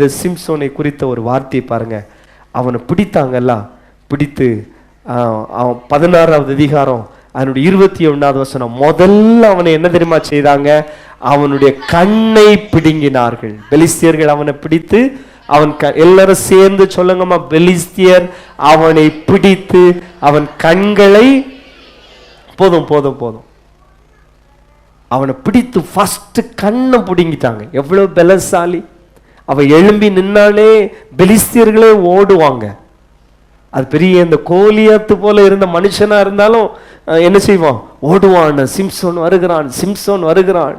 இந்த சிம்சோனை குறித்த ஒரு வார்த்தையை பாருங்க. அவனை பிடித்தாங்கல்ல, பிடித்து 16வது அதிகாரம் அதனுடைய 21வது வசனம், முதல்ல அவனை என்ன தெரியுமா செய்தாங்க? அவனுடைய கண்ணை பிடுங்கினார்கள். பெலிஸ்தியர்கள் அவனை பிடித்து, அவன் எல்லாரும் சேர்ந்து சொல்லுங்கம்மா, பெலிஸ்தியர் அவனை பிடித்து அவன் கண்களை, போதும் போதும் போதும், அவனை பிடித்து ஃபர்ஸ்ட் கண்ணை பிடுங்கிட்டாங்க. எவ்வளவு பலசாலி! அவன் எழும்பி நின்னாலே பெலிஸ்தியர்களே ஓடுவாங்க. அது பெரிய இந்த கோலியாத்து போல இருந்த மனுஷனா இருந்தாலும் என்ன செய்வான்? ஓடுவான். சிம்சோன் வருகிறான், சிம்சோன் வருகிறான்.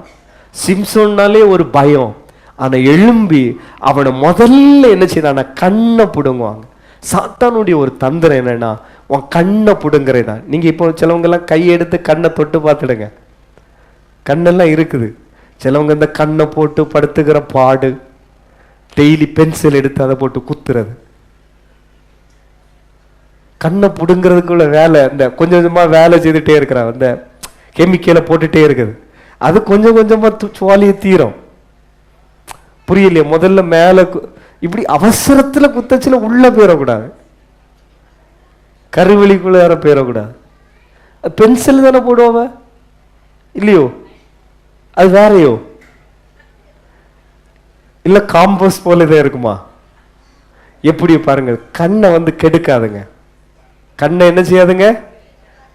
சிம்சோன்னாலே ஒரு பயம். ஆனா எழும்பி அவனை முதல்ல என்ன செய்தான? கண்ணை பிடுங்குவாங்க. சாத்தானுடைய ஒரு தந்திரம் என்னன்னா, உன் கண்ணை பிடுங்குறதா. நீங்க இப்போ சிலவங்க எல்லாம் கையெடுத்து கண்ணை தொட்டு பார்த்துடுங்க, கண்ணெல்லாம் இருக்குது. சிலவங்க இந்த கண்ணை போட்டு படுத்துக்கிற பாடு, டெய்லி பென்சில் எடுத்து அதை போட்டு குத்துறது, கண்ணை பிடுங்கிறதுக்குள்ள வேலை, இந்த கொஞ்சம் கொஞ்சமா வேலை செய்துட்டே இருக்கிறான், இந்த கெமிக்கலை போட்டுட்டே இருக்குது. அது கொஞ்சம் கொஞ்சமா சுவாலிய தீரும். புரியலையே? முதல்ல மேல இப்படி அவசரத்துல குத்தச்சுல உள்ள போயிடக்கூடாது, கருவெளிக்குள்ள யார போயிடக்கூடாது. பென்சில் தானே போடுவாங்க இல்லையோ? அது வேறையோ? இல்ல காம்பஸ் போல இதே இருக்குமா? எப்படி பாருங்க, கண்ணை வந்து கெடுக்காதுங்க. கண்ணை என்ன செய்யாதுங்க?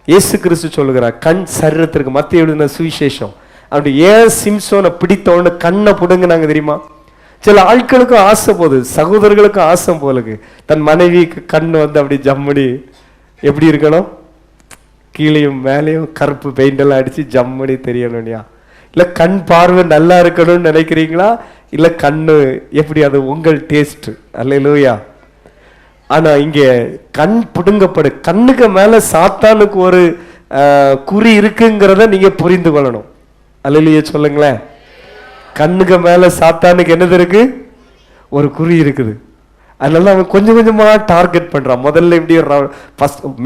இயேசு கிறிஸ்து சொல்லுகிறார், கண் சரீரத்திற்கு. மத்திய எழுதின சுவிசேஷம். அப்படி ஏன் சிம்சோனை பிடித்தவொன்னு கண்ணை புடுங்கினாங்க தெரியுமா? சில ஆட்களுக்கும் ஆசை போகுது, சகோதரர்களுக்கும் ஆசை போலுக்கு, தன் மனைவிக்கு கண் வந்து அப்படி ஜம்மடி எப்படி இருக்கணும், கீழையும் மேலேயும் கருப்பு பெயிண்ட் எல்லாம் அடிச்சு ஜம்மடி தெரியணும்யா. இல்ல கண் பார்வை நல்லா இருக்கணும்னு நினைக்கிறீங்களா? இல்ல கண்ணு எப்படி? அது உங்கள் டேஸ்ட். அல்லேலூயா. ஆனா இங்க கண் புடுங்கப்படு, கண்ணுக்கு மேல சாத்தானுக்கு ஒரு குறி இருக்குங்கிறத நீங்க புரிந்து கொள்ளணும். அல்லேலூயா சொல்லுங்களேன். கண்ணுக்கு மேல சாத்தானுக்கு என்னது இருக்கு? ஒரு குறி இருக்குது. அதனால அவன் கொஞ்சம் கொஞ்சமா டார்கெட் பண்றான். முதல்ல இப்படி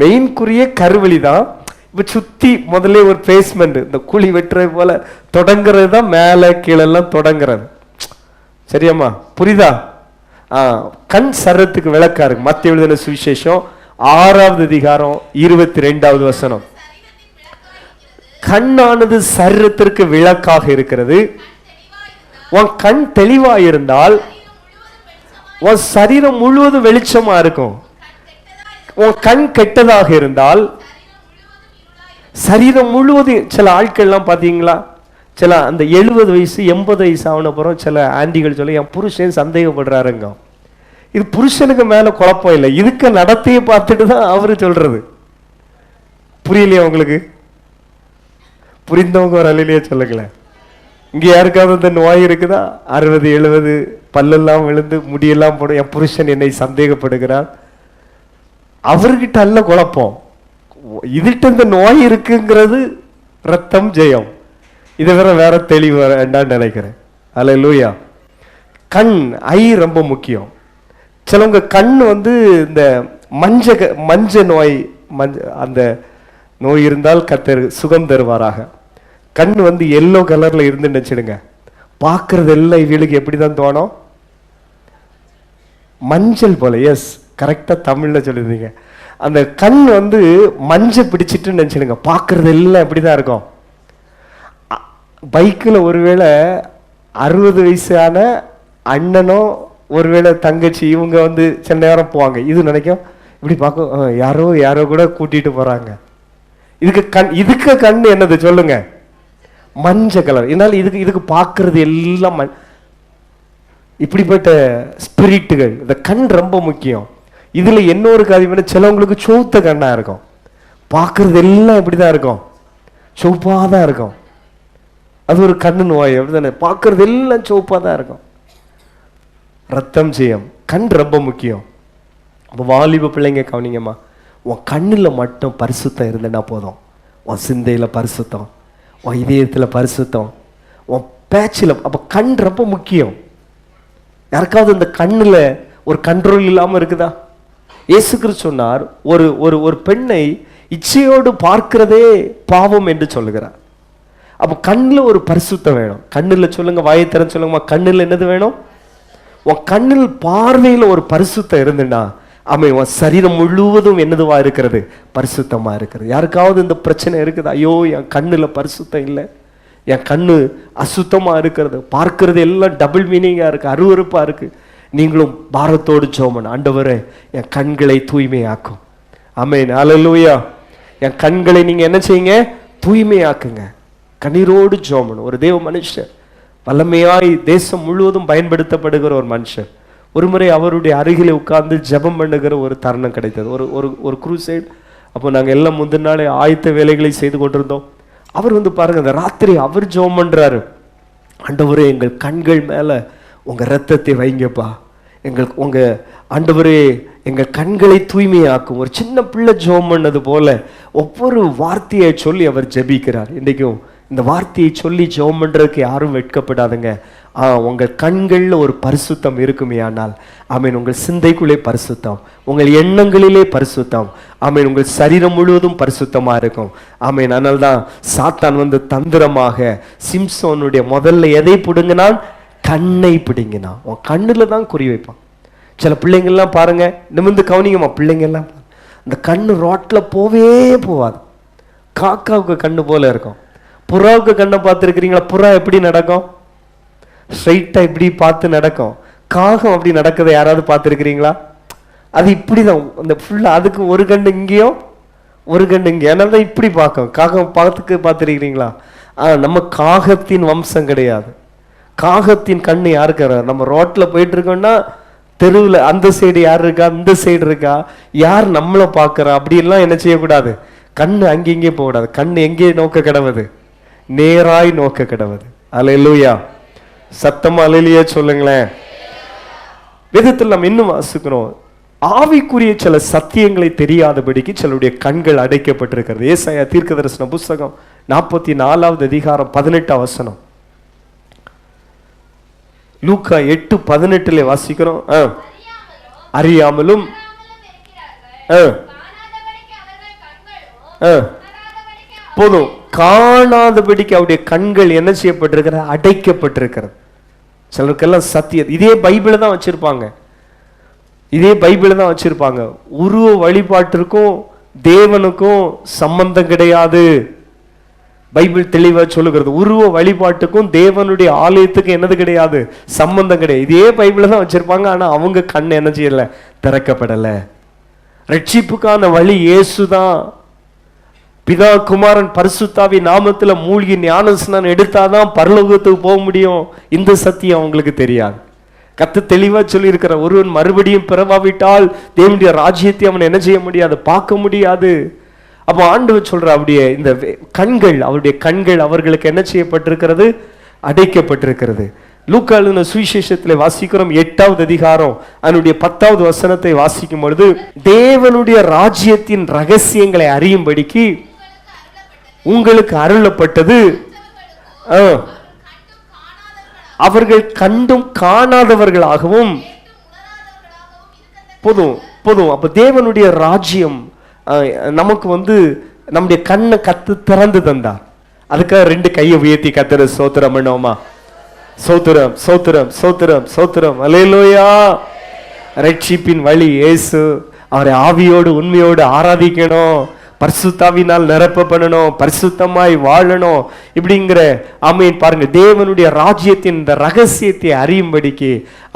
மெயின் குறியே கருவெளி தான். இப்ப சுத்தி முதல்ல ஒரு பேஸ்மெண்ட், இந்த குழி வெட்டுறது போல தொடங்குறது தான், மேல கீழெல்லாம் தொடங்குறது. சரியாம்மா? புரியுதா? கண் சரத்துக்கு விளக்கா இருக்கு. மத்திய எழுதின சுவிசேஷம் 6வது அதிகாரம் 22வது வசனம். கண்ணானது சரீரத்திற்கு விளக்காக இருக்கிறது. உன் கண் தெளிவாயிருந்தால் உன் சரீரம் முழுவதும் வெளிச்சமா இருக்கும். உன் கண் கெட்டதாக இருந்தால் சரீரம் முழுவதும். சில ஆட்கள்லாம் பாத்தீங்களா, சில அந்த 70 வயசு 80 வயசு ஆன அப்புறம் சில ஆண்டிகள் சொல்ல, என் புருஷன் சந்தேகப்படுறாருங்க. இது புருஷனுக்கு மேல குழப்பம் இல்லை, இதுக்கு நடத்தையை பார்த்துட்டு தான் அவரு சொல்றது. புரியலையா உங்களுக்கு? புரிந்தவங்க ஒரு அலையிலேயே சொல்லுங்களேன். இங்க யாருக்காவது இந்த நோய் இருக்குதா? 60 70 பல்லெல்லாம் விழுந்து முடியெல்லாம் போடும், என் புருஷன் என்னை சந்தேகப்படுகிறார். அவர்கிட்ட அல்ல குழப்பம், இதுகிட்ட இந்த நோய் இருக்குங்கிறது ரத்தம் ஜெயம். இதை வேற தெளிவு வேண்டான்னு நினைக்கிறேன். அல்லேலூயா. கண் ஐ ரொம்ப முக்கியம். சிலவங்க கண் வந்து இந்த மஞ்ச நோய், அந்த நோய் இருந்தால் கர்த்தர் சுகம் தருவாராக. கண் வந்து எல்லோ கலர்ல இருந்து நினைச்சிடுங்க, பார்க்கறது எல்லாம் இவளுக்கு எப்படிதான் தோணும்? மஞ்சள் போல. எஸ், கரெக்டா தமிழ்ல சொல்லிருந்தீங்க. அந்த கண் வந்து மஞ்சள் பிடிச்சிட்டு நினைச்சிடுங்க, பார்க்கறது எல்லாம் எப்படிதான் இருக்கும்? பைக்கில் ஒருவேளை 60 வயசான அண்ணனோ ஒருவேளை தங்கச்சி இவங்க வந்து சில நேரம் போவாங்க, இது நினைக்கும் இப்படி பார்க்க யாரோ கூட கூட்டிட்டு போறாங்க. இதுக்கு கண் என்னது சொல்லுங்க? மஞ்சள் கலர். என்னால் இதுக்கு பார்க்கறது எல்லாம் இப்படிப்பட்ட ஸ்பிரிட்டுகள். இந்த கண் ரொம்ப முக்கியம். இதுல இன்னொரு காரியம், சிலவங்களுக்கு சோத்த கண்ணா இருக்கும், பார்க்கறது எல்லாம் எப்படிதான் இருக்கும்? சோப்பாதான் இருக்கும். அது ஒரு கண்ணு நோய். அப்படிதானே? பார்க்கறது எல்லாம் சோப்பாதான் இருக்கும். ரத்தம் செய்யும். கண் ரொம்ப முக்கியம். வாலிப பிள்ளைங்க கவனிங்கம்மா, உன் கண்ணில் மட்டும் பரிசுத்தம் இருந்தனா போதும். உன் சிந்தையில பரிசுத்தம், உன் இதயத்துல பரிசுத்தம், உன் பேச்சில். அப்ப கண் ரொம்ப முக்கியம். யாருக்காவது இந்த கண்ணுல ஒரு கண்ட்ரோல் இல்லாம இருக்குதா? இயேசு கிறிஸ்து சொன்னார், ஒரு பெண்ணை இச்சையோடு பார்க்கிறதே பாவம் என்று சொல்லுகிறார். அப்ப கண்ணுல ஒரு பரிசுத்தம் வேணும். கண்ணுல சொல்லுங்க, வாயை திறந்து சொல்லுங்கம்மா, கண்ணுல என்னது வேணும்? உன் கண்ணில் பார்வையில் ஒரு பரிசுத்தம் இருந்துன்னா ஆமென், உன் சரீரம் முழுவதும் என்னதுவா இருக்கிறது? பரிசுத்தமா இருக்கிறது. யாருக்காவது இந்த பிரச்சனை இருக்குது, ஐயோ என் கண்ணுல பரிசுத்தம் இல்லை, என் கண்ணு அசுத்தமா இருக்கிறது, பார்க்கறது எல்லாம் டபுள் மீனிங்கா இருக்கு, அருவருப்பா இருக்கு, நீங்களும் பாரத்தோடு ஜெபம் பண்ணு. ஆண்டவரே என் கண்களை தூய்மையாக்கும். ஆமென், அல்லேலூயா. என் கண்களை நீங்க என்ன செய்யுங்க? தூய்மையாக்குங்க. கண்ணீரோடு ஜெபம் பண்ணு. ஒரு தேவ மனுஷர், வல்லமையாய் தேசம் முழுவதும் பயன்படுத்தப்படுகிற ஒரு மனுஷர், ஒரு முறை அவருடைய அருகிலே உட்கார்ந்து ஜெபம் பண்ணுகிற ஒரு தருணம் கிடைத்தது. ஒரு ஒரு ஒரு குரூசைட். அப்போ நாங்கள் எல்லாம் முந்தின நாளே ஆயத்த வேலைகளை செய்து கொண்டிருந்தோம். அவர் பாருங்க, அந்த ராத்திரி அவர் ஜெபம் பண்றாரு. ஆண்டவரே எங்கள் கண்கள் மேல உங்க ரத்தத்தை வைங்கப்பா, உங்க ஆண்டவரே எங்கள் கண்களை தூய்மையாக்கும். ஒரு சின்ன பிள்ளை ஜெபம் பண்ணது போல ஒவ்வொரு வார்த்தையை சொல்லி அவர் ஜெபிக்கிறார். இன்றைக்கும் இந்த வார்த்தையை சொல்லி ஜெபம் பண்றதுக்கு யாரும் வெட்கப்படாதுங்க. உங்கள் கண்கள்ல ஒரு பரிசுத்தம் இருக்குமே ஆனால் ஆமென், உங்கள் சிந்தைக்குள்ளே பரிசுத்தம், உங்கள் எண்ணங்களிலே பரிசுத்தம், ஆமென், உங்கள் சரீரம் முழுவதும் பரிசுத்தமா இருக்கும். ஆமென். அதனால்தான் சாத்தான் தந்திரமாக சிம்சோனுடைய முதல்ல எதை பிடுங்கினான்? கண்ணை பிடுங்கினான். உன் கண்ணுல தான் குறி வைப்பான். சில பிள்ளைங்கள்லாம் பாருங்க, நிமிர்ந்து கவனிங்கம்மா, பிள்ளைங்கள்லாம் இந்த கண்ணு ரோட்ல போவே போவாது. காக்காவுக்கு கண்ணு போல இருக்கும். புறாவுக்கு கண்ணை பார்த்துருக்கிறீங்களா? புறா எப்படி நடக்கும்? ஸ்ட்ரைட்டா இப்படி பார்த்து நடக்கும். காகம் அப்படி நடக்கிறத யாராவது பார்த்துருக்கிறீங்களா? அது இப்படிதான், அந்த ஃபுல்லா அதுக்கு ஒரு கண்ணு இங்கேயும் ஒரு கண்ணு இங்கே, அதனால தான் இப்படி பார்க்கும். காகம் பார்த்துருக்கிறீங்களா? நம்ம காகத்தின் வம்சம் கிடையாது. காகத்தின் கண்ணு யாருக்கு? நம்ம ரோட்ல போயிட்டு இருக்கோம்னா தெருவில் அந்த சைடு யார் இருக்கா, இந்த சைடு இருக்கா, யார் நம்மளை பார்க்கறா, அப்படியெல்லாம் என்ன செய்யக்கூடாது? கண்ணு அங்கெங்கே போகக்கூடாது. கண்ணு எங்கே நோக்க கிடவது? நேராய் நோக்க கிடவது. அல்லேலூயா. சத்தமா அல்லேலூயா சொல்லுங்களேன். வேதத்தில் நாம் இன்னும் வாசிக்கிறோம், ஆவிக்குரிய சில சத்தியங்களை தெரியாதபடிக்கு சிலருடைய கண்கள் அடைக்கப்பட்டிருக்கிறது. ஏசாயா தீர்க்கதரிசன புஸ்தகம் 44வது அதிகாரம் 18 வசனம். லூக்கா 8:18 வாசிக்கிறோம். அறியாமலும் போதும், காணாதபடிக்கு அவருடைய கண்கள் என்ன செய்யப்பட்டிருக்கிறது? அடைக்கப்பட்டிருக்கிறது. சிலருக்கெல்லாம் சத்தியம் இதே பைபிளை தான் வச்சிருப்பாங்க. இதே பைபிளை தான் வச்சிருப்பாங்க. உருவ வழிபாட்டிற்கும் தேவனுக்கும் சம்பந்தம் கிடையாது. பைபிள் தெளிவா சொல்லுகிறது. உருவ வழிபாட்டுக்கும் தேவனுடைய ஆலயத்துக்கும் என்னது கிடையாது? சம்பந்தம் கிடையாது. இதே பைபிளை தான் வச்சிருப்பாங்க. ஆனா அவங்க கண் என்ன செய்யல? திறக்கப்படல. ரட்சிப்புக்கான வழி இயேசுதான். பிதா குமாரன் பரிசுத்தாவி நாமத்துல மூழ்கி ஞானஸ்நானம் எடுத்தாதான் பரலோகத்துக்கு போக முடியும். இந்த சத்தியம் அவங்களுக்கு தெரியாது. கர்த்தர் தெளிவா சொல்லி இருக்கிற, ஒருவன் மறுபடியும் பிறவாவிட்டால் தேவனுடைய ராஜ்யத்தை அவன் என்ன செய்ய முடியாது? பார்க்க முடியாது. அப்போ ஆண்டவர் சொல்ற, அப்படியே இந்த கண்கள், அவருடைய கண்கள் அவர்களுக்கு என்ன செய்யப்பட்டிருக்கிறது? அடைக்கப்பட்டிருக்கிறது. லூக்கா எழுதின சுவிசேஷத்திலே வாசிக்கிறோம் 8வது அதிகாரம் அதனுடைய 10வது வசனத்தை வாசிக்கும் பொழுது, தேவனுடைய ராஜ்யத்தின் ரகசியங்களை அறியும்படிக்கு உங்களுக்கு அருளப்பட்டது, அவர்கள் கண்டும் காணாதவர்களாகவும் போதும் போதும். அப்ப தேவனுடைய ராஜ்யம் நமக்கு நம்முடைய கண்ணை கத்து திறந்து தந்தார். அதுக்காக 2 கையை உயர்த்தி கர்த்தரை ஸ்தோத்திரம் பண்ணுவோமா? ஸ்தோத்திரம் ஸ்தோத்திரம் ஸ்தோத்திரம் ஸ்தோத்திரம். அல்லேலூயா. ரட்சிப்பின் வழி இயேசு. அவரை ஆவியோடு உண்மையோடு ஆராதிக்கணும், பரிசுத்தாவினால் நிரப்ப பண்ணணும், பரிசுத்தமாய் வாழணும். இப்படிங்கிற ஆமீன். பாருங்க, தேவனுடைய ராஜ்யத்தின் இந்த ரகசியத்தை அறியும்படிக்கு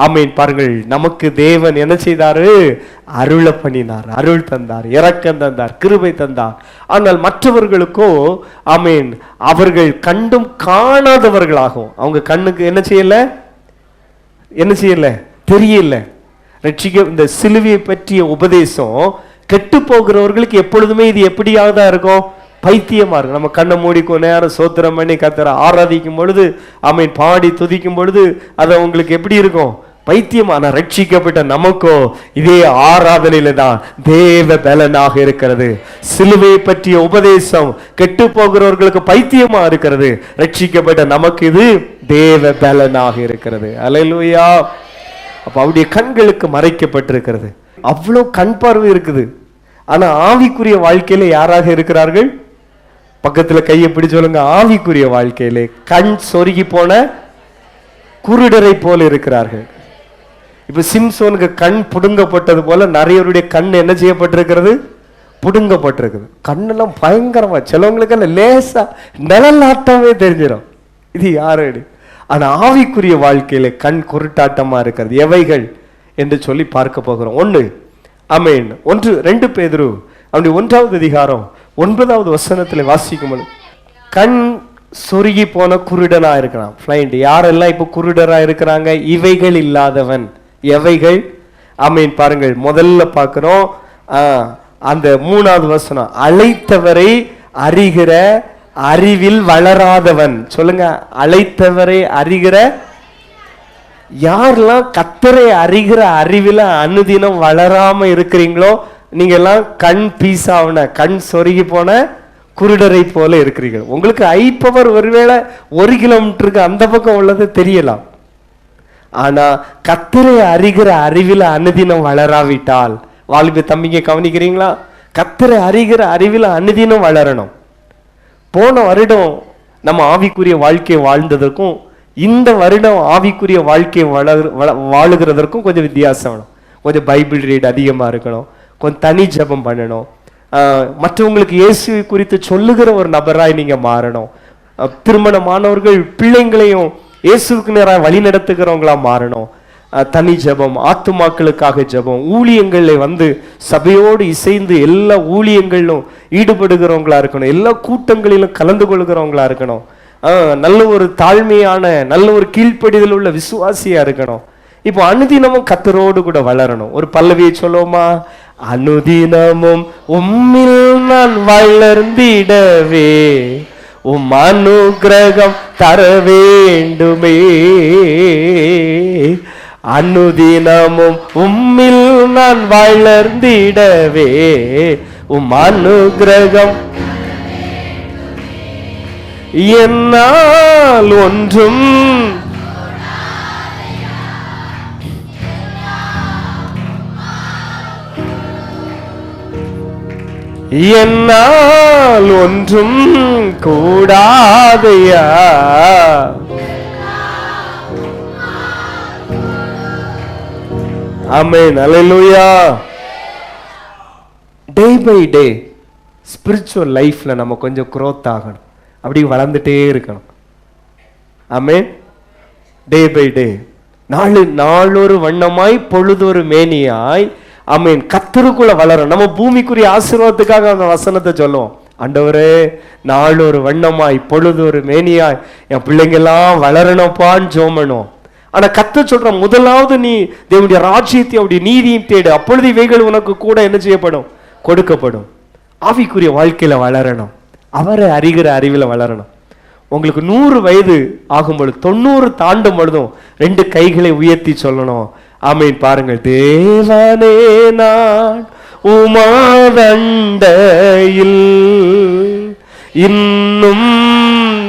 ஆமீன். பாருங்கள், நமக்கு தேவன் என்ன செய்தாரு? அருள பண்ணினார், அருள் தந்தார், இரக்கம் தந்தார், கிருபை தந்தார். ஆனால் மற்றவர்களுக்கோ ஆமீன், அவர்கள் கண்டும் காணாதவர்களாகும். அவங்க கண்ணுக்கு என்ன செய்யல? என்ன செய்யல? தெரியல. ரட்சிக்க இந்த சிலுவையை பற்றிய உபதேசம் கெட்டு போகிறவர்களுக்கு எப்பொழுதுமே இது எப்படியாக தான் இருக்கும்? பைத்தியமா இருக்கும். நம்ம கண்ணை மூடிக்கும் நேரம் சோத்திரம் பண்ணி கர்த்தரை ஆராதிக்கும் பொழுது, ஆமீன், பாடி துதிக்கும் பொழுது அது உங்களுக்கு எப்படி இருக்கும்? பைத்தியமான. ரட்சிக்கப்பட்ட நமக்கோ இதே ஆராதனையில தான் தேவ பலனாக இருக்கிறது. சிலுவையை பற்றிய உபதேசம் கெட்டு போகிறவர்களுக்கு பைத்தியமா இருக்கிறது. ரட்சிக்கப்பட்ட நமக்கு இது தேவ பலனாக இருக்கிறது. அல்லேலூயா. அப்ப அவருடைய கண்களுக்கு மறைக்கப்பட்டிருக்கிறது. அவ்வளோ கண் பார்வை இருக்குது. ஆனா ஆவிக்குரிய வாழ்க்கையில யாராக இருக்கிறார்கள்? பக்கத்துல கையை பிடி சொல்லுங்க. ஆவிக்குரிய வாழ்க்கையிலே கண் சொருகி போன குருடரை போல இருக்கிறார்கள். இப்ப சிம்சோனுக்கு கண் புடுங்கப்பட்டது போல நிறையவருடைய கண் என்ன செய்யப்பட்டிருக்கிறது? புடுங்கப்பட்டிருக்குது. கண்ணெல்லாம் பயங்கரமா, சிலவங்களுக்கெல்லாம் லேசா நிழலாட்டமே தெரிஞ்சிடும், இது யாரு. ஆனா ஆவிக்குரிய வாழ்க்கையில கண் குருட்டாட்டமா இருக்கிறது எவைகள் என்று சொல்லி பார்க்க போகிறோம். ஒன்று, ஆமென், 2 பேதுரு அவனுடைய 1வது அதிகாரம் 9வது வசனத்தில் வாசிக்கும், கண் சொருகி போன குருடனா இருக்கிறான். பிளைண்ட். யாரெல்லாம் இப்போ குருடரா இருக்கிறாங்க? இவைகள் இல்லாதவன். எவைகள்? ஆமென். பாருங்கள், முதல்ல பார்க்கிறோம் அந்த 3வது வசனம், அழைத்தவரை அறிகிற அறிவில் வளராதவன். சொல்லுங்க, அழைத்தவரை அறிகிற. யாரெல்லாம் கர்த்தரை அறிகிற அறிவில அனுதினம் வளராம இருக்கிறீங்களோ நீங்க எல்லாம் கண் பீசாவன, கண் சொருகி போன குருடரை போல இருக்கிறீர்கள். உங்களுக்கு ஐ பவர் ஒருவேளை 1 கிலோமீட்டருக்கு அந்த பக்கம் உள்ளது தெரியலாம். ஆனா கர்த்தரை அறிகிற அறிவில அனுதினம் வளராவிட்டால், வாலிப தம்பிங்க கவனிக்கிறீங்களா? கர்த்தரை அறிகிற அறிவில அனுதினம் வளரணும். போன வருடம் நம்ம ஆவிக்குரிய வாழ்க்கையை வாழ்ந்ததற்கும் இந்த வருடம் ஆவிக்குரிய வாழ்க்கையை வாழுகிறதற்கும் கொஞ்சம் வித்தியாசம் வேணும். கொஞ்சம் பைபிள் ரீட் அதிகமா இருக்கணும், கொஞ்சம் தனி ஜெபம் பண்ணணும், மற்றவங்களுக்கு இயேசு குறித்து சொல்லுகிற ஒரு நபராய் நீங்க மாறணும். திருமணமானவர்கள் பிள்ளைங்களையும் இயேசுக்கு நேராக வழி நடத்துகிறவங்களா மாறணும். தனி ஜெபம், ஆத்துமாக்களுக்காக ஜெபம், ஊழியங்களில் வந்து சபையோடு இசைந்து எல்லா ஊழியங்களிலும் ஈடுபடுகிறவங்களா இருக்கணும், எல்லா கூட்டங்களிலும் கலந்து கொள்கிறவங்களா இருக்கணும், நல்ல ஒரு தாழ்மையான நல்ல ஒரு கீழ்ப்படிதல் உள்ள விசுவாசியா இருக்கணும். இப்போ அனுதினமும் கர்த்தரோடு கூட வளரணும். ஒரு பல்லவியை சொல்லுவோமா? அனுதினமும் உம்மில் நான் வளர்ந்திடவே உம் அனுக்கிரகம் தர வேண்டுமே. அனுதினமும் உம்மில் நான் வளர்ந்திடவே உம் அனுக்கிரகம் என்னால் ஒன்றும் என்னால் ஒன்றும் கூடாதையா. ஆமென், அல்லேலூயா. டே பை டே ஸ்பிரிச்சுவல் லைஃப்ல நம்ம கொஞ்சம் growth ஆகணும், அப்படி வளர்ந்துட்டே இருக்கணும். ஆமென். டே பை டே, நாளொரு வண்ணமாய் பொழுதொரு மேனியாய். ஆமென். கர்த்தருக்குள்ள வளரும். நம்ம பூமிக்குரிய ஆசீர்வாதத்துக்காக அந்த வசனத்தை சொல்லுவோம். ஆண்டவரே, நாளொரு வண்ணமாய் பொழுதொரு மேனியாய் என் பிள்ளைங்க எல்லாம் வளரணும்ப்பான்னு ஜோமனும். ஆனா கர்த்தர் சொல்ற, முதலாவது நீ தேவனுடைய ராஜ்யத்தை அவருடைய நீதியும் தேடு, அப்பொழுது இவைகள் உனக்கு கூட என்ன செய்யப்படும்? கொடுக்கப்படும். ஆவிக்குரிய வாழ்க்கையில வளரணும், அவரை அறிகிற அறிவில் வளரணும். உங்களுக்கு 100 வயது ஆகும் பொழுது, 90 தாண்டும் பொழுதும் 2 கைகளை உயர்த்தி சொல்லணும், ஆமென். பாருங்கள், தேவனே நான் உமதண்டையில் இன்னும்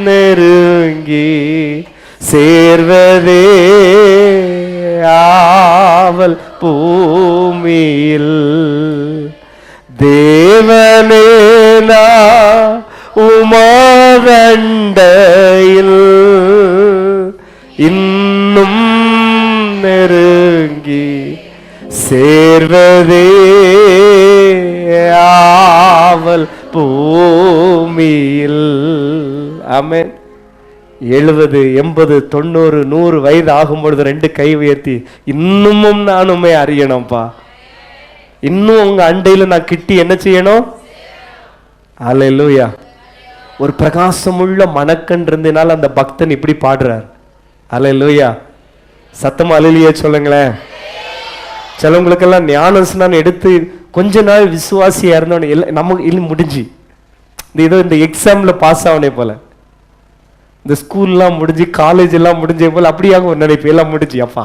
நெருங்கி சேர்வதே ஆவல் பூமியில். தேவனே நான் உமதண்டையில் இன்னும் நெருங்கி சேர்வதே ஆவல் பூமியில். ஆமென். 70, 80, 90, 100 வயது ஆகும் பொழுது 2 கை உயர்த்தி, இன்னமும் நானுமே அறியணும்ப்பா, இன்னும் உங்க அண்டையில நான் கிட்டி என்ன செய்யணும்? அல்லேலூயா. ஒரு பிரகாசமுள்ள மனக்கண் இருந்தனால அந்த பக்தன் இப்படி பாடுறார். அல்லேலூயா. சத்தமா அல்லேலூயா சொல்லுங்களேன். சிலவங்களுக்கெல்லாம் ஞானஸ்நானம் எடுத்து கொஞ்ச நாள் விசுவாசியா இருந்தவனே நமக்கு இல்லை முடிஞ்சு, இந்த எக்ஸாம்ல பாஸ் ஆகனே போல, இந்த ஸ்கூல்லாம் முடிஞ்சு காலேஜ் எல்லாம் முடிஞ்ச போல அப்படியாக ஒரு நினைப்பு, எல்லாம் முடிஞ்சு. அப்பா,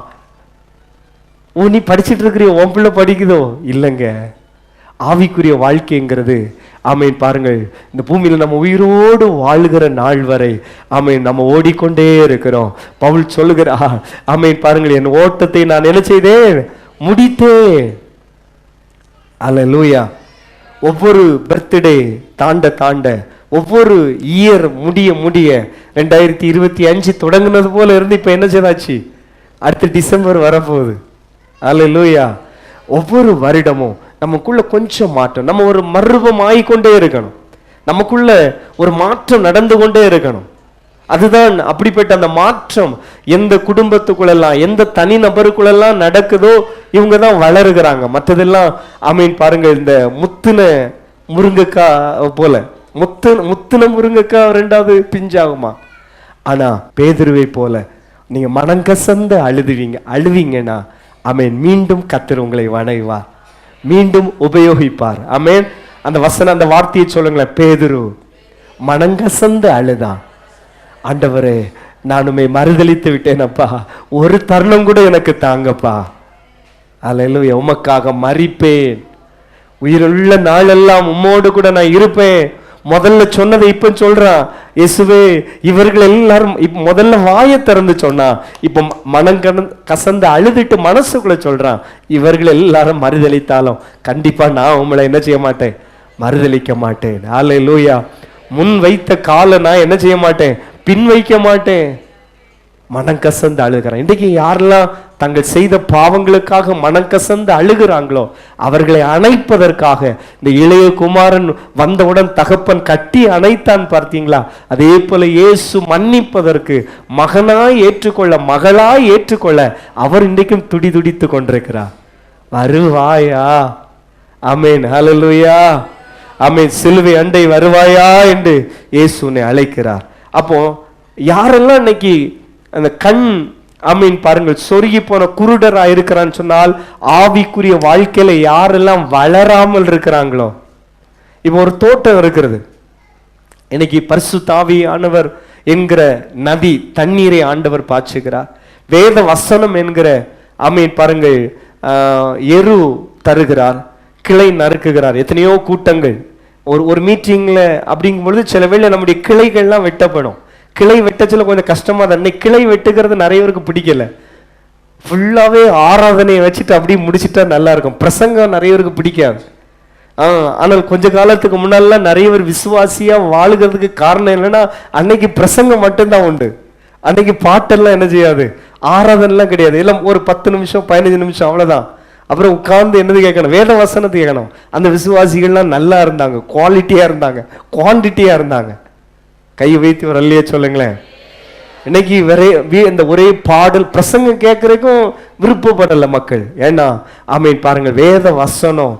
நீ படிச்சுட்டு இருக்கிற உன் பிள்ளை படிக்குதோ? இல்லைங்க. ஆவிக்குரிய வாழ்க்கைங்கிறது, ஆமென், பாருங்கள், இந்த பூமியில நம்ம உயிரோடு வாழ்கிற நாள் வரை, ஆமென், நம்ம ஓடிக்கொண்டே இருக்கிறோம். பவுல் சொல்லுகிறா, ஆமென், பாருங்கள், என் ஓட்டத்தை நான் என்ன செய்தேன்? முடித்தேன். அல்லேலூயா. ஒவ்வொரு பர்த்டே தாண்ட ஒவ்வொரு இயர் முடிய 2025 தொடங்குனது போல இருந்து இப்ப என்ன செய்தாச்சு? அடுத்து டிசம்பர் வரப்போகுது. அல்லேலூயா. ஒவ்வொரு வருடமும் நமக்குள்ள கொஞ்சம் மாற்றம், நம்ம ஒரு மர்வம் ஆகிக்கொண்டே இருக்கணும், நமக்குள்ள ஒரு மாற்றம் நடந்து கொண்டே இருக்கணும். அதுதான் அப்படிப்பட்ட அந்த மாற்றம் எந்த குடும்பத்துக்குள்ளெல்லாம் எந்த தனி நபருக்குள்ளெல்லாம் நடக்குதோ இவங்க தான் வளருகிறாங்க. மற்றதெல்லாம் பாருங்க, இந்த முத்துன முருங்கைக்காய் போல, முத்துன முருங்கைக்காய் ரெண்டாவது பிஞ்சாகுமா? ஆனா பேதுருவை போல நீங்க மனங்கசந்து அழுவீங்கன்னா மீண்டும் கர்த்தர் உங்களை வணைவார், மீண்டும் உபயோகிப்பார். அந்த வசனம், அந்த வார்த்தையை சொல்லுங்களேன். பேதுரு மனங்கசந்து அழுதான், ஆண்டவரே நானுமே மறுதலித்து விட்டேனப்பா, ஒரு தருணம் கூட எனக்கு தாங்கப்பா. அல்லேலூயா. உமக்காக மரிப்பேன், உயிருள்ள நாளெல்லாம் உம்மோடு கூட நான் இருப்பேன். முதல்ல சொன்னதை இப்ப சொல்றான், இயேசுவே இவர்கள் எல்லாரும் முதல்ல வாயை திறந்து சொன்னான், இப்ப கசந்து அழுதுட்டு மனசுக்குள்ள சொல்றான், இவர்கள் எல்லாரும் மறுதலித்தாலும் கண்டிப்பா நான் உங்களை என்ன செய்ய மாட்டேன், மறுதலிக்க மாட்டேன். அல்லேலூயா. முன் வைத்த காலை நான் என்ன செய்ய மாட்டேன், பின் வைக்க மாட்டேன். மனம் கசந்து அழுகிறேன். இன்றைக்கு யாரெல்லாம் தங்கள் செய்த பாவங்களுக்காக மனம் கசந்து அழுகிறாங்களோ அவர்களை அணைப்பதற்காக இந்த இளைய குமாரன் வந்தவுடன் தகப்பன் கட்டி அணைத்தான், பார்த்தீங்களா? அதே போல இயேசு மன்னிப்பதற்கு மகனாய் ஏற்றுக்கொள்ள, மகளாய் ஏற்றுக்கொள்ள அவர் இன்றைக்கும் துடிதுடித்து கொண்டிருக்கிறார். வருவாயா? ஆமென், ஹல்லேலூயா, ஆமென். சிலுவை அண்டை வருவாயா என்று இயேசுனை அழைக்கிறார். அப்போ யாரெல்லாம் இன்னைக்கு அந்த கண் பாருங்கள் சொருகி போன குருடரா இருக்கிறான்னு சொன்னால், ஆவிக்குரிய வாழ்க்கையில யாரெல்லாம் வளராமல் இருக்கிறாங்களோ, இப்போ ஒரு தோட்டம் இருக்கிறது, இன்னைக்கு பரிசுத்த ஆவியானவர் என்கிற நதி தண்ணீரை ஆண்டவர் பாய்ச்சுகிறார். வேத வசனம் என்கிற பாருங்கள் எரு தருகிறார், கிளை நறுக்குகிறார். எத்தனையோ கூட்டங்கள் ஒரு மீட்டிங்ல அப்படிங்கும் பொழுது சில வேளை நம்முடைய கிளைகள்லாம் வெட்டப்படும். கிளை வெட்டச்சில கொஞ்சம் கஷ்டமா தான். இன்னைக்கு கிளை வெட்டுகிறது நிறைய பேருக்கு பிடிக்கல. ஃபுல்லாவே ஆராதனையை வச்சுட்டு அப்படி முடிச்சுட்டா நல்லா இருக்கும். பிரசங்கம் நிறைய பேருக்கு பிடிக்காது. ஆனால் கொஞ்ச காலத்துக்கு முன்னாலாம் நிறைய பேர் விசுவாசியா வாழுகிறதுக்கு காரணம் என்னன்னா, அன்னைக்கு பிரசங்கம் மட்டும்தான் உண்டு, அன்னைக்கு பாட்டெல்லாம் என்ன செய்யாது, ஆராதனைலாம் கிடையாது. எல்லாம் ஒரு 10 நிமிஷம் 15 நிமிஷம் அவ்வளவுதான். அப்புறம் உட்கார்ந்து என்னது கேட்கணும், வேத வசனத்தை கேட்கணும். அந்த விசுவாசிகள்லாம் நல்லா இருந்தாங்க, குவாலிட்டியா இருந்தாங்க, குவான்டிட்டியா இருந்தாங்க. கை வைத்து ஒரு அல்லையே சொல்லுங்களேன். இன்னைக்கு இந்த ஒரே பாடல் பிரசங்கம் கேட்கறதுக்கும் விருப்பப்படல மக்கள். ஏன்னா பாருங்க வேத வசனம்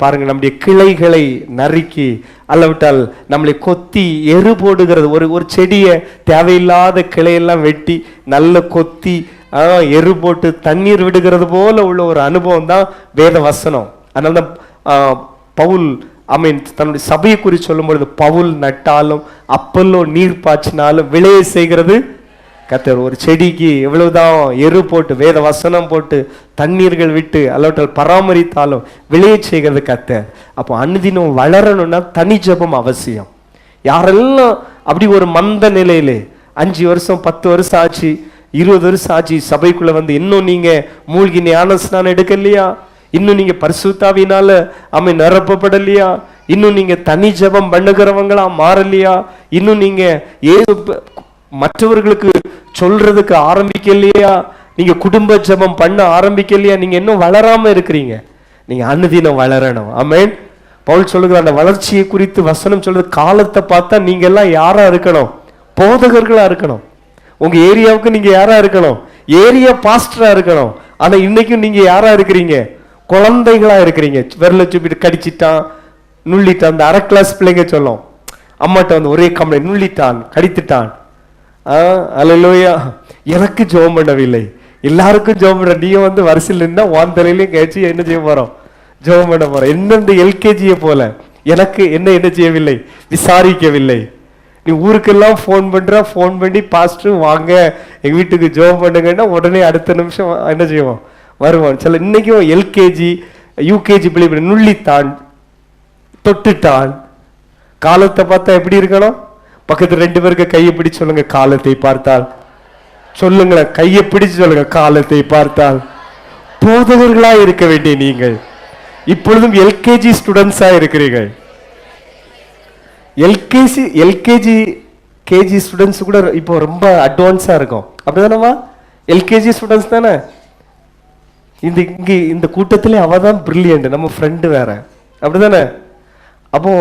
பாருங்க நம்முடைய கிளைகளை நறுக்கி அல்லவிட்டால் நம்மளை கொத்தி எரு போடுகிறது. ஒரு செடியை தேவையில்லாத கிளையெல்லாம் வெட்டி நல்ல கொத்தி எரு போட்டு தண்ணீர் விடுகிறது போல உள்ள ஒரு அனுபவம் தான் வேத வசனம். அதனால தான் பவுல் தன்னுடைய சபையை குறித்து சொல்லும் பொழுது, பவுல் நட்டாலும் அப்பல்லோ நீர் பாய்ச்சினாலும் விளைய செய்கிறது கர்த்தர். ஒரு செடிக்கு எவ்வளவுதான் எரு போட்டு வேத வசனம் போட்டு தண்ணீர்கள் விட்டு அல்லவற்றால் பராமரித்தாலும் விளைய செய்கிறது கர்த்தர். அப்போ அனுதினம் வளரணும்னா தனி ஜெபம் அவசியம். யாரெல்லாம் அப்படி ஒரு மந்த நிலையிலே 5 வருஷம் 10 வருஷம் ஆச்சு, 20 வருஷம் ஆச்சு சபைக்குள்ள வந்து இன்னும் நீங்க மூழ்கி ஞான ஸ்நானம் எடுக்கலையா, இன்னும் நீங்க பரிசுத்தாவினால நிரப்பப்படலையா, இன்னும் நீங்க தனி ஜெபம் பண்ணுகிறவங்களா மாறலையா, இன்னும் நீங்க மற்றவர்களுக்கு சொல்றதுக்கு ஆரம்பிக்கலையா, நீங்க குடும்ப ஜெபம் பண்ண ஆரம்பிக்கலையா, நீங்க இன்னும் வளராம இருக்கிறீங்க. நீங்க அனுதினம் வளரணும். ஆமென். பவுல் சொல்லுகிற அந்த வளர்ச்சியை குறித்து வசனம் சொல்றது, காலத்தை பார்த்தா நீங்க எல்லாம் யாரா இருக்கணும், போதகர்களா இருக்கணும். உங்க ஏரியாவுக்கு நீங்க யாரா இருக்கணும், ஏரியா பாஸ்டரா இருக்கணும். ஆனா இன்னைக்கும் நீங்க யாரா இருக்கிறீங்க, குழந்தைகளா இருக்கிறீங்க. விரல சுப்பிட்டு கடிச்சிட்டான் நுள்ளிட்டான். அந்த 1/2 கிளாஸ் பிள்ளைங்க சொல்லும், அம்மாட்ட வந்து ஒரே கம்ப்ளைண்ட், நுள்ளிட்டான் கடித்துட்டான். அல்லேலூயா. எனக்கு ஜெபம் பண்ணவில்லை, எல்லாருக்கும் ஜெபம் பண்ண. நீங்க வந்து வரிசையில் இருந்தா வான் தலையிலையும் கேச்சு என்ன செய்ய போறோம், ஜெபம் பண்ண போறோம். என்ன இந்த எல்கேஜியை போல எனக்கு என்ன செய்யவில்லை, விசாரிக்கவில்லை. நீ ஊருக்கெல்லாம் ஃபோன் பண்ற, ஃபோன் பண்ணி பாஸ்டர் வாங்க எங்க வீட்டுக்கு ஜெபம் பண்ணுங்கன்னா உடனே அடுத்த நிமிஷம் என்ன செய்வோம், வருவான். சில இன்னைக்கும் எல்கேஜி யூகேஜி பிள்ளை நுள்ளித்தான் தொட்டுட்டான். காலத்தை பார்த்தா எப்படி இருக்கணும், பக்கத்துல 2 பேருக்கு கையை பிடிச்சு சொல்லுங்க, காலத்தை பார்த்தால் சொல்லுங்களேன், கையை பிடிச்சு சொல்லுங்க, காலத்தை பார்த்தால். போதகர்களா இருக்க வேண்டிய நீங்கள் இப்பொழுதும் எல்கேஜி ஸ்டூடெண்ட்ஸா இருக்கிறீர்கள். எல்கேஜி ஸ்டூடெண்ட்ஸ் கூட இப்போ ரொம்ப அட்வான்ஸா இருக்கும். அப்படிதானமா? எல்கேஜி ஸ்டூடெண்ட்ஸ் தானே. இந்த கூட்டத்திலே அவ தான் பிரில்லியன்ட், நம்ம ஃப்ரெண்டு வேற, அப்படிதானே? அப்போ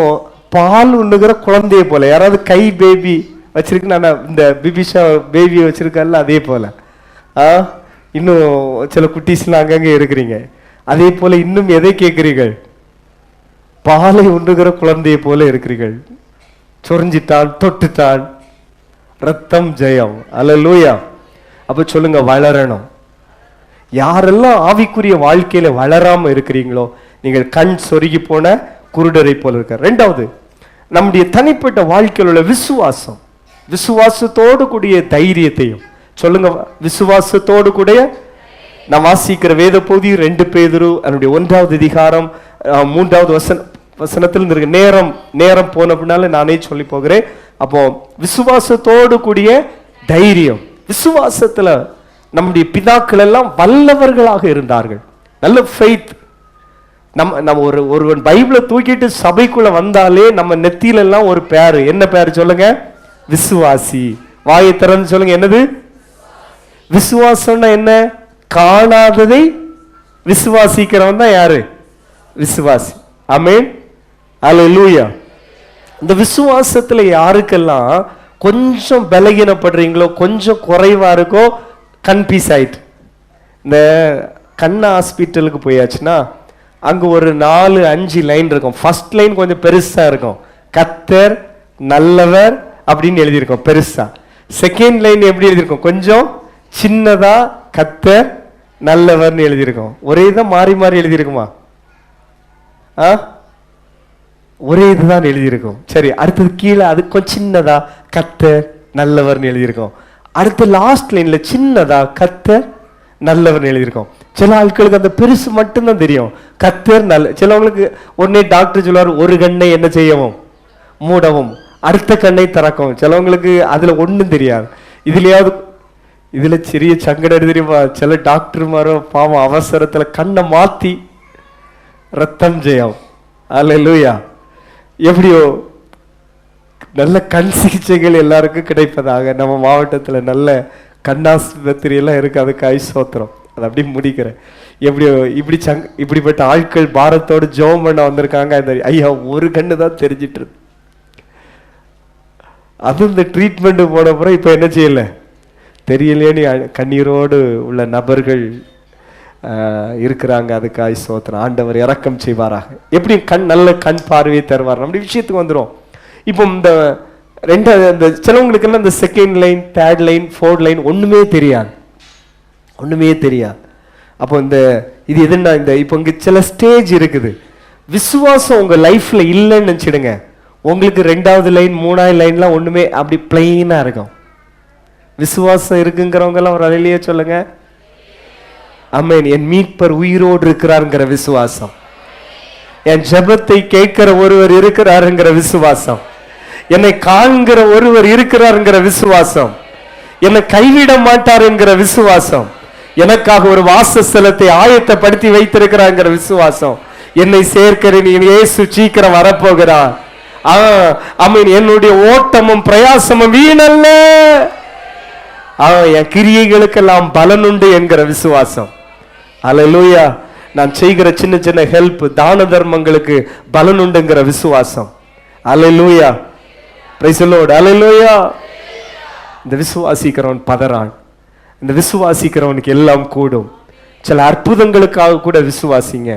பால் உண்ணுகிற குழந்தைய போல யாராவது கை பேபி வச்சிருக்கு, நான் இந்த பிபிஷா பேபி வச்சிருக்கல அதே போல இன்னும் சில குட்டீஸ்லாம் அங்கங்கே இருக்கிறீங்க. அதே போல இன்னும் எதை கேட்கிறீர்கள்? பாலை உண்ணுகிற குழந்தைய போல இருக்கிறீர்கள். சொரிஞ்சிட்டான், தொட்டுட்டான், ரத்தம் ஜெயம். அல்லேலூயா. அப்ப சொல்லுங்க, வளரணும். யாரெல்லாம் ஆவிக்குரிய வாழ்க்கையில வளராம இருக்கிறீங்களோ நீங்கள் கண் சொருகி போன குருடரை போல இருக்க. ரெண்டாவது, நம்முடைய தனிப்பட்ட வாழ்க்கையில் உள்ள விசுவாசம், விசுவாசத்தோடு கூடிய தைரியத்தையும். சொல்லுங்க, விசுவாசத்தோடு கூடிய. நான் வாசிக்கிற வேத பகுதி 2 பேதுரு 1வது அதிகாரம் 3வது வசனத்தில் இருக்கு. நேரம் போன பின்னால நானே சொல்லி போகிறேன். அப்போ விசுவாசத்தோடு கூடிய தைரியம். விசுவாசத்துல நம்முடைய பிதாக்கள் எல்லாம் வல்லவர்களாக இருந்தார்கள். நல்ல ஃபெய்த். நம்ம ஒருவன் பைபிளை தூக்கிட்டு சபைக்குள்ள வந்தாலே நம்ம நெத்தியில எல்லாம் ஒரு பேரு. என்ன பேரு சொல்லுங்க? விசுவாசி. வாயை திறந்து சொல்லுங்க, என்னது விசுவாசம்னா? என்ன? காணாததை விசுவாசிக்கிறவன் தான் யாரு? விசுவாசி. ஆமென், அல்லேலூயா. இந்த விசுவாசத்துல யாருக்கெல்லாம் கொஞ்சம் பலகீனப்படுறீங்களோ, கொஞ்சம் குறைவா இருக்கோ, கன்ஃபியூஸ் ஆயிட்டு. இந்த கண் ஹாஸ்பிட்டலுக்கு போயாச்சுன்னா அங்க ஒரு 4-5 லைன் இருக்கும். ஃபர்ஸ்ட் லைன் கொஞ்சம் பெருசா இருக்கும், கர்த்தர் நல்லவர் அப்படின்னு எழுதியிருக்கோம் பெருசா. செகண்ட் லைன் எப்படி எழுதியிருக்கோம்? கொஞ்சம் சின்னதா, கர்த்தர் நல்லவர்னு எழுதியிருக்கோம். ஒரே தான் மாறி மாறி எழுதியிருக்குமா? ஒரே இதுதான் எழுதியிருக்கும். சரி, அடுத்தது கீழே அது கொஞ்சம் சின்னதா, கர்த்தர் நல்லவர்னு எழுதியிருக்கோம். அடுத்த லாஸ்ட் லைன்ல சின்னதா, கர்த்தர் நல்லவர்னு எழுதியிருக்கோம். சில ஆட்களுக்கு அந்த பெருசு மட்டும்தான் தெரியும், கர்த்தர் நல்ல. சிலவங்களுக்கு உடனே டாக்டர் சொல்லுவார், ஒரு கண்ணை என்ன செய்யவும், மூடவும், அடுத்த கண்ணை திறக்கவும். சிலவங்களுக்கு அதுல ஒண்ணும் தெரியாது. இதுல சிறிய சங்கடம் தெரியுமா? சில டாக்டர்மாரோ பாவம் அவசரத்துல கண்ணை மாத்தி ரத்தம் ஜெயம். அல்லேலூயா. எப்படியோ நல்ல கண் சிகிச்சைகள் எல்லாருக்கும் கிடைப்பதாக. நம்ம மாவட்டத்தில் நல்ல கண்ணாஸ்பத்திரி எல்லாம் இருக்கு, அதுக்கு ஐசோத்திரம். அதை அப்படி முடிக்கிறேன். எப்படியோ இப்படிப்பட்ட ஆட்கள் பாரத்தோடு ஜெபம் பண்ண வந்திருக்காங்க. இந்த ஐயா ஒரு கண்ணு தான் தெரிஞ்சிட்டு இருக்கு. அது இந்த ட்ரீட்மெண்ட் போன அப்புறம் இப்ப என்ன செய்யல தெரியலையேன்னு கண்ணீரோடு உள்ள நபர்கள் இருக்கிறாங்க. அதுக்கு ஐசோத்திரம். ஆண்டவர் இரக்கம் செய்வாராக. எப்படி நல்ல கண் பார்வையை தருவார். நம்முடைய விஷயத்துக்கு வந்துடும். இப்போ இந்த ரெண்டாவது சிலவங்களுக்கெல்லாம் இந்த second line, third line, fourth line ஒண்ணுமே தெரியாது, ஒண்ணுமே தெரியாது. அப்போ இது எதுன்னா, இப்போ இங்க சில ஸ்டேஜ் இருக்குது. விசுவாசம் உங்க லைஃப்ல இல்லைன்னு நினைச்சிடுங்க, உங்களுக்கு 2வது லைன் 3வது லைன்லாம் ஒண்ணுமே அப்படி பிளைனா இருக்கும். விசுவாசம் இருக்குங்கிறவங்க எல்லாம் ஒரு அலையிலேயே சொல்லுங்க, ஆமென். என் மீட்பர் உயிரோடு இருக்கிறாருங்கிற விசுவாசம், என் ஜெபத்தை கேட்கிற ஒருவர் இருக்கிறாருங்கிற விசுவாசம், என்னை காண்கிற ஒருவர் இருக்கிறாருங்கிற விசுவாசம், என்னை கைவிட மாட்டார் என்கிற விசுவாசம், எனக்காக ஒரு வாசஸ்தலத்தை ஆயத்தப்படுத்தி வைத்திருக்கிறாங்கிற விசுவாசம், என்னை சேர்க்கிறேன் இயேசு சீக்கிரம் வரப்போகிறார். ஆமென். என்னுடைய ஓட்டமும் பிரயாசமும் வீணல்ல, என் கிரியைகளுக்கெல்லாம் பலன் உண்டு என்கிற விசுவாசம். அல்லேலூயா. நான் செய்கிற சின்ன சின்ன ஹெல்ப், தான தர்மங்களுக்கு பலன் உண்டுங்கிற விசுவாசம். Hallelujah. Praise the Lord. Hallelujah. இந்த விசுவாசிக்கிறவன் பதறான். இந்த விசுவாசிக்கிறவனுக்கு எல்லாம் கூடும். சில அற்புதங்களுக்காக கூட விசுவாசிங்க.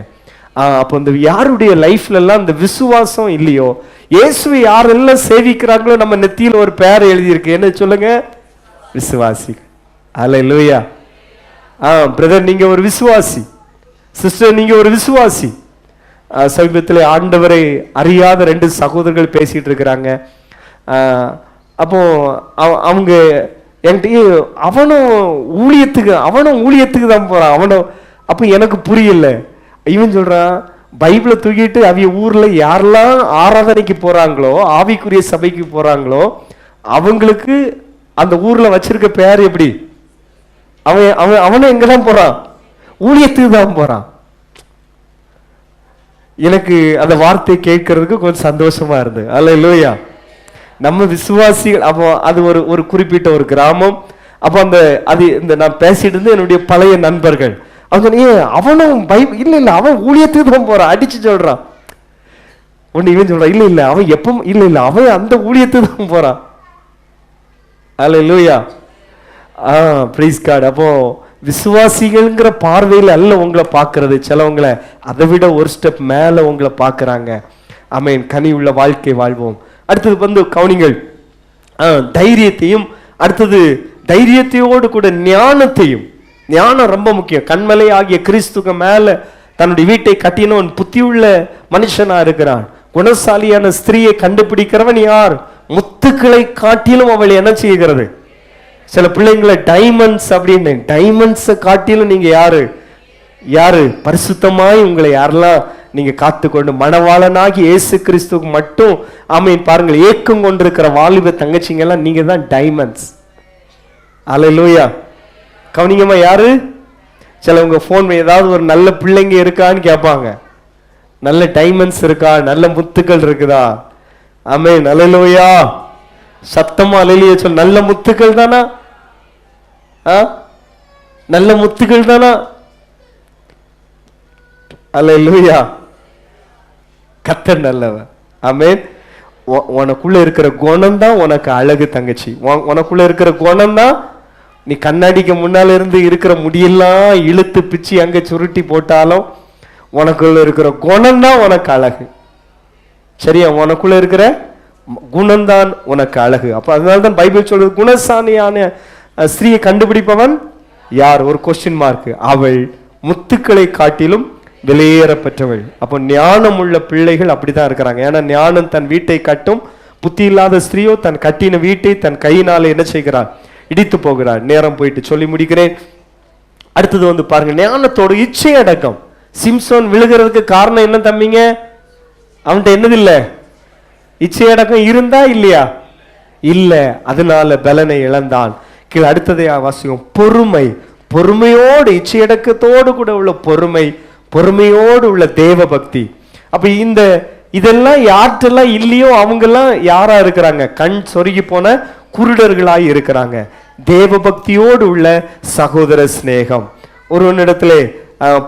அப்போ இந்த யாருடைய லைஃப்ல எல்லாம் இந்த விசுவாசம் இல்லையோ, இயேசுவை யாரெல்லாம் சேவிக்கிறாங்களோ நம்ம நெத்தியில் ஒரு பேர் எழுதியிருக்கு. என்ன சொல்லுங்க? விசுவாசி. அல்லேலூயா. பிரதர் நீங்க ஒரு விசுவாசி, சிஸ்டர் நீங்க ஒரு விசுவாசி. சமீபத்தில் ஆண்டவரை அறியாத 2 சகோதரர்கள் பேசிட்டு இருக்கிறாங்க. அப்போ அவங்க என்கிட்ட அவனும் ஊழியத்துக்கு தான் போறான் அவனும். அப்ப எனக்கு புரியல. இவன் சொல்றான், பைபிளை தூக்கிட்டு அவிய ஊர்ல யாரெல்லாம் ஆராதனைக்கு போறாங்களோ, ஆவிக்குரிய சபைக்கு போறாங்களோ, அவங்களுக்கு அந்த ஊர்ல வச்சிருக்க பேர் எப்படி? அவனும் எங்கதான் போறான்? ஊழியத்துக்கு தான் போறான். எனக்கு அந்த வார்த்தை கேட்கறதுக்கு கொஞ்சம் சந்தோஷமா இருந்தது. அல்லேலூயா. நம்ம விசுவாசிகள். அப்போ அது ஒரு குறிப்பிட்ட ஒரு கிராமம். அப்போ நான் பேசிட்டு இருந்து என்னுடைய பழைய நண்பர்கள். அவன் அவனும் இல்ல அவன் ஊழியத்துக்கு தான் போறான், அடிச்சு சொல்றான். ஒன்னு இவன் சொல்றான், இல்ல அவன் எப்பவும் இல்ல அவன் அந்த ஊழியத்துக்கு தான் போறான். அல்லேலூயா, பிரைஸ் காட். அப்போ விசுவாசிகள்ங்கிற பார்வையில் அல்ல உங்களை பார்க்கறது, சிலவங்களை அதை விட ஒரு ஸ்டெப் மேல உங்களை பார்க்கறாங்க. ஆமென். கனி உள்ள வாழ்க்கை வாழ்வோம். அடுத்தது கவனிங்கள், தைரியத்தையும், அடுத்தது தைரியத்தையோடு கூட ஞானத்தையும். ஞானம் ரொம்ப முக்கியம். கண்மலை ஆகிய கிறிஸ்துக்கு மேல தன்னுடைய வீட்டை கட்டினவன் புத்தியுள்ள மனுஷனா இருக்கிறான். குணசாலியான ஸ்திரீயை கண்டுபிடிக்கிறவன் யார்? முத்துக்களை காட்டிலும் அவள் என்ன செய்கிறது? சில பிள்ளைங்களை டைமண்ட்ஸ் அப்படின்னு, டைமண்ட்ஸை காட்டிலும் நீங்க யாரு பரிசுத்தமாய் உங்களை யாரெல்லாம் நீங்க காத்துக்கொண்டு மணவாளனாகி இயேசு கிறிஸ்துக்கு மட்டும் ஆமென் பாருங்கள் ஏக்கம் கொண்டிருக்கிற வாலிப தங்கச்சிங்க எல்லாம் நீங்க தான் டைமண்ட்ஸ். அல்லேலூயா. கவனிங்கம்மா, யாரு? சிலவங்க போன் ஏதாவது ஒரு நல்ல பிள்ளைங்க இருக்கான்னு கேட்பாங்க. நல்ல டைமண்ட்ஸ் இருக்கா, நல்ல முத்துக்கள் இருக்குதா? ஆமென். அல்லேலூயா. சத்தமா அல்லேலூயா சொல். நல்ல முத்துக்கள் தானா? நல்ல முத்துக்கள் தானா? அல்லேலூயா. கர்த்தர் நல்லவன். ஆமென். உனக்குள்ள இருக்கிற குணம் தான் உனக்கு அழகு தங்கச்சி. உனக்குள்ள இருக்கிற குணம் தான், நீ கண்ணாடிக்கு முன்னால இருந்து இருக்கிற முடியெல்லாம் இழுத்து பிச்சு அங்க சுருட்டி போட்டாலும் உனக்குள்ள இருக்கிற குணம் தான் உனக்கு அழகு. சரியா? உனக்குள்ள இருக்கிற குணம்தான் உனக்கு அழகு. அப்ப அதனால்தான் பைபிள் சொல்றது, குணசாலியான ஸ்திரீயை கண்டுபிடிப்பவன் யார்? ஒரு கொஸ்டின் மார்க். அவள் முத்துக்களை காட்டிலும் வெளியேறப்பட்டவள். அப்போ ஞானம் உள்ள பிள்ளைகள் அப்படிதான் இருக்கிறாங்க. ஏன்னா ஞானம் தன் வீட்டை கட்டும், புத்தி இல்லாத ஸ்திரீயோ தன் கட்டின வீட்டை தன் கையினால என்ன செய்கிறாள்? இடித்து போகிறாள். நேரம் போயிட்டு சொல்லி முடிக்கிறேன். அடுத்தது பாருங்க, ஞானத்தோடு இச்சை அடக்கம். சிம்சோன் விழுகிறதுக்கு காரணம் என்ன தம்பிங்க? அவன்கிட்ட என்னது இல்ல? இச்சை அடக்கம் இருந்தா இல்லையா? இல்ல, அதனால பலனை இழந்தான். கீழே அடுத்ததை வாசிக்கும், பொறுமை. பொறுமையோடு, இச்சை அடக்கத்தோடு கூட உள்ள பொறுமை, பொறுமையோடு உள்ள தேவ பக்தி. அப்ப இதெல்லாம் யார்கிட்டெல்லாம் இல்லையோ அவங்கெல்லாம் யாரா இருக்கிறாங்க? கண் சொருகி போன குருடர்களாய் இருக்கிறாங்க. தேவ பக்தியோடு உள்ள சகோதர சிநேகம். ஒருவனிடத்திலே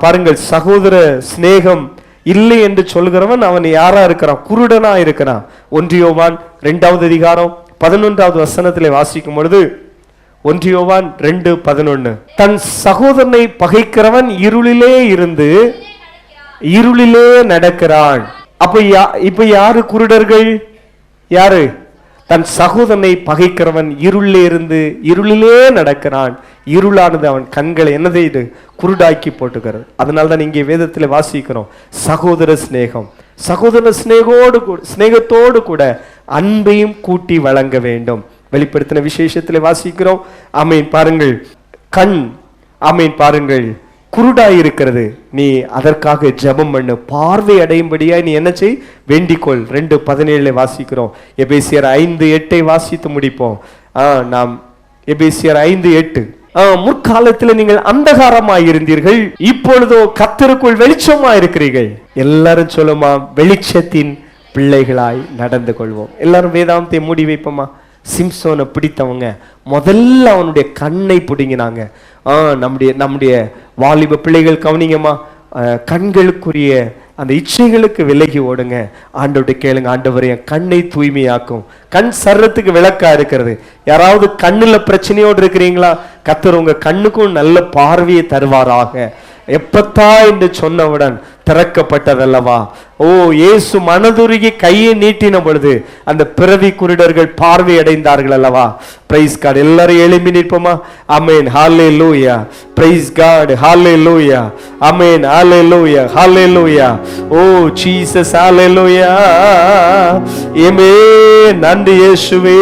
பாருங்கள், சகோதர சிநேகம் இல்லை என்று சொல்கிறவன் அவன் யாரா இருக்கிறான்? குருடனா இருக்கிறான். 1 யோவான் 2வது அதிகாரம் 11வது வசனத்திலே வாசிக்கும் பொழுது, 1 யோவான் 2:11, தன் சகோதரனை பகைக்கிறவன் இருளிலே இருந்து இருளிலே நடக்கிறான். இப்ப யாரு குருடர்கள்? யாரு? தன் சகோதரனை பகைக்கிறவன் இருளிலே இருந்து இருளிலே நடக்கிறான். இருளானது அவன் கண்களை என்ன செய்து? குருடாக்கி போட்டுக்கிறது. அதனால்தான் இங்கே வேதத்தில் வாசிக்கிறோம், சகோதர சிநேகம். சகோதர சிநேகத்தோடு கூட அன்பையும் கூட்டி வழங்க வேண்டும். வெளிப்படுத்தின விசேஷத்தில் வாசிக்கிறோம். ஆமீன். பாருங்கள், கண் ஆமீன் பாருங்கள் குருடாய் இருக்கிறது. நீ அதற்காக ஜெபம் பண்ணு, பார்வை அடையும்படியா நீ என்ன செய்? வேண்டிக்கொள். 2:17 வாசிக்கிறோம். எபேசியர் 5:8 வாசித்து முடிப்போம். நாம் எபேசியர் 5:8, முற்காலத்தில் நீங்கள் அந்தகாரமாய் இருந்தீர்கள், இப்பொழுதோ கர்த்தருக்குள் வெளிச்சமாய் இருக்கிறீர்கள். எல்லாரும் சொல்லுமா, வெளிச்சத்தின் பிள்ளைகளாய் நடந்து கொள்வோம். எல்லாரும் வேதாந்தத்தை மூடி வைப்போமா. சிம்சோனை பிடித்தவங்க முதல்ல அவனுடைய கண்ணை பிடுங்கினாங்க. நம்முடைய வாலிப பிள்ளைகள் கவனிங்கம்மா, கண்களுக்குரிய அந்த இச்சைகளுக்கு விலகி ஓடுங்க. ஆண்டவர்கிட்ட கேளுங்க, ஆண்டவரே என் கண்ணை தூய்மையாக்கும். கண் சர்றத்துக்கு விளக்கா இருக்கிறது. யாராவது கண்ணுல பிரச்சனையோடு இருக்கிறீங்களா? கர்த்தர் உங்க கண்ணுக்கும் நல்ல பார்வையை தருவாராக. எப்பத்தா என்று சொன்னவுடன் திறக்கப்பட்டதல்லவா? ஓ, இயேசு மனதுருகி கையை நீட்டின பொழுது அந்த பிறவி குருடர்கள் பார்வை அடைந்தார்கள் அல்லவா? Praise God. எல்லாரும் எழும்பி நிற்போமா. Amen. Hallelujah. Praise God. Hallelujah. Amen. Hallelujah. Hallelujah. Oh Jesus. Hallelujah. Amen. நன்றி இயேசுவே.